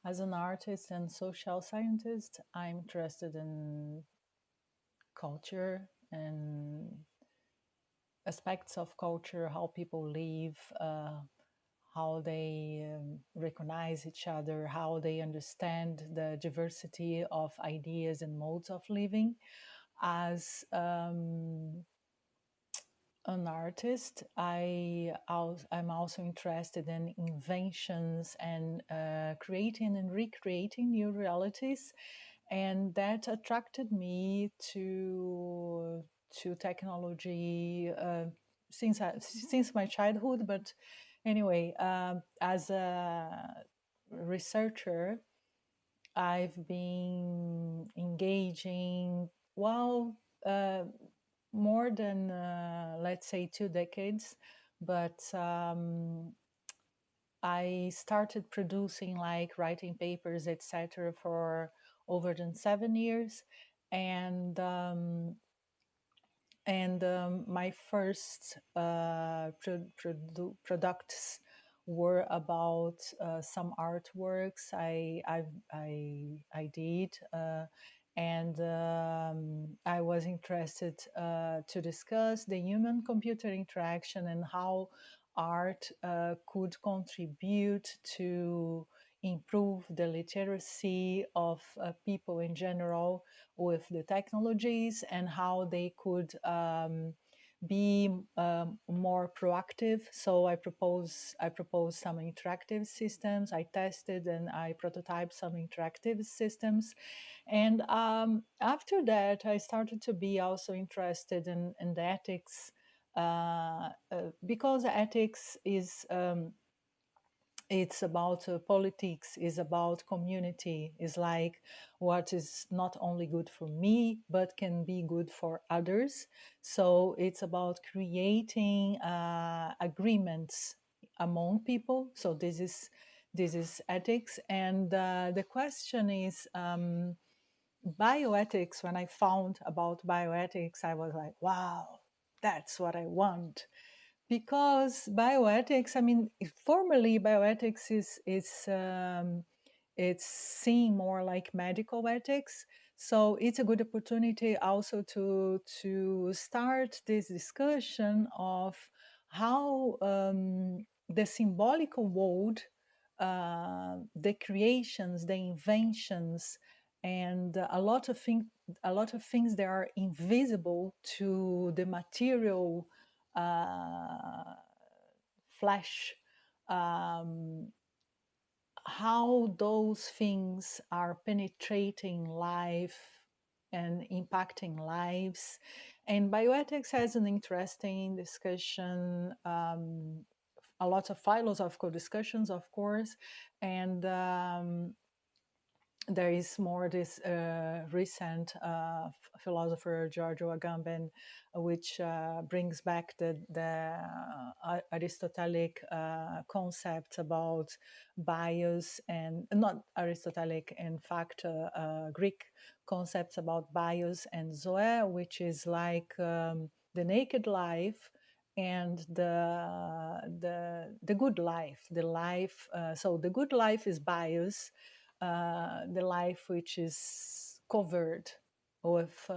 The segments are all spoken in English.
As an artist and social scientist, I'm interested in culture and aspects of culture, how people live, how they recognize each other, how they understand the diversity of ideas and modes of living. As an artist, I'm also interested in inventions and creating and recreating new realities, and that attracted me to technology since my childhood. But anyway, as a researcher, I've been engaging, well, more than, let's say, 2 decades, but I started producing, like writing papers, etc., for over than 7 years. And my first products were about some artworks I did, and I was interested to discuss the human-computer interaction and how art could contribute to improve the literacy of people in general with the technologies, and how they could be more proactive. So I proposed some interactive systems. I tested and I prototyped some interactive systems, and after that, I started to be also interested in the ethics, because ethics is it's about politics, is about community, is like what is not only good for me but can be good for others. So it's about creating agreements among people. So this is ethics, and the question is, bioethics. When I found about bioethics, I was like, wow, that's what I want. Because bioethics, I mean, formally bioethics is it's seen more like medical ethics. So it's a good opportunity also to start this discussion of how the symbolical world, the creations, the inventions, and a lot of things that are invisible to the material flesh, um, how those things are penetrating life and impacting lives. And bioethics has an interesting discussion, a lot of philosophical discussions, of course, and there is more this recent philosopher Giorgio Agamben, which brings back the Aristotelic concept about bias, and not Aristotelic, in fact, Greek concepts about bias and zoe, which is like the naked life and the good life, the life. So the good life is bias, the life which is covered with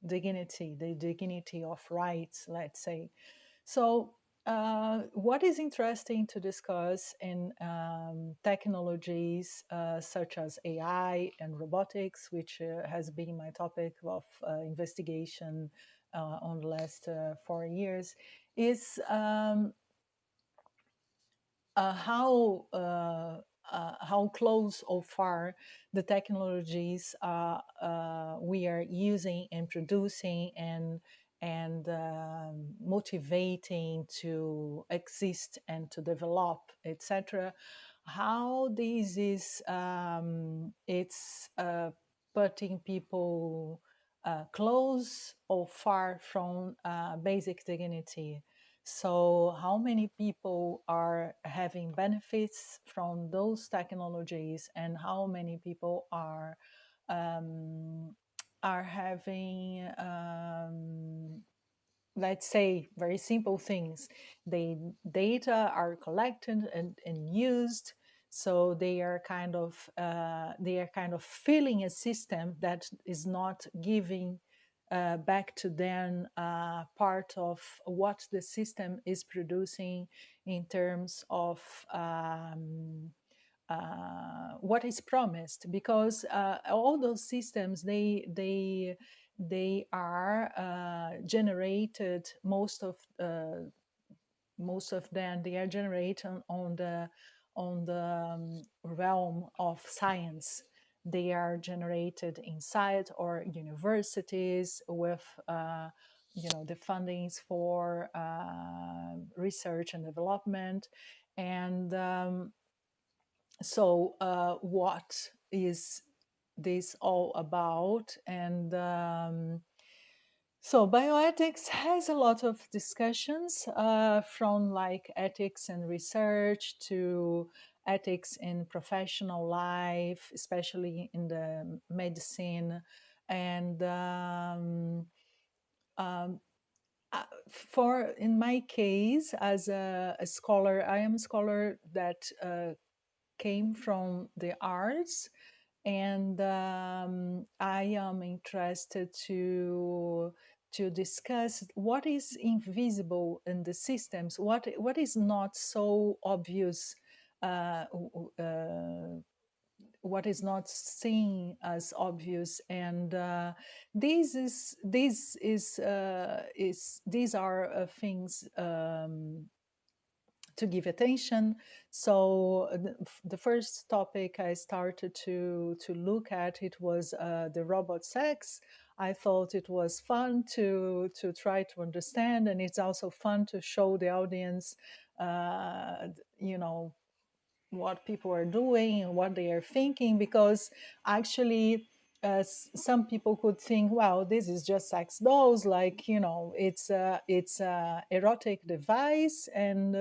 dignity, the dignity of rights, let's say. So, what is interesting to discuss in technologies such as AI and robotics, which has been my topic of investigation on the last 4 years, is how close or far the technologies we are using and producing and motivating to exist and to develop, etc. How this is it's putting people close or far from basic dignity. So, how many people are having benefits from those technologies, and how many people um, are having, let's say, very simple things? The data are collected and used. So they are kind of filling a system that is not giving back to them part of what the system is producing in terms of what is promised, because all those systems, they are generated, most of them, they are generated on the realm of science. They are generated inside or universities with the fundings for research and development. And so what is this all about? And so bioethics has a lot of discussions, from like ethics and research to ethics in professional life, especially in the medicine. And um, for in my case, as a scholar, I am a scholar that came from the arts, and I am interested to discuss what is invisible in the systems, what is not so obvious, uh, what is not seen as obvious. And these are things to give attention. So the first topic I started to look at, it was the robot sex. I thought it was fun to try to understand, and it's also fun to show the audience, uh, you know, what people are doing and what they are thinking, because actually some people could think, wow, this is just sex dolls, like, it's a erotic device, and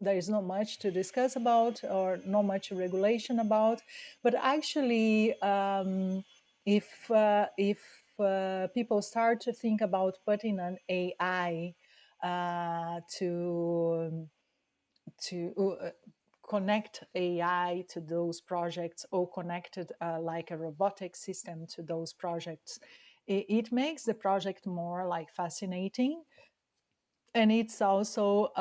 there is not much to discuss about or not much regulation about. But actually, if people start to think about putting an AI to connect AI to those projects, or connected like a robotic system to those projects, it makes the project more like fascinating. And it's also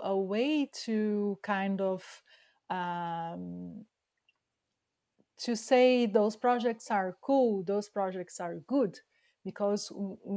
a way to kind of um, to say those projects are cool, those projects are good, because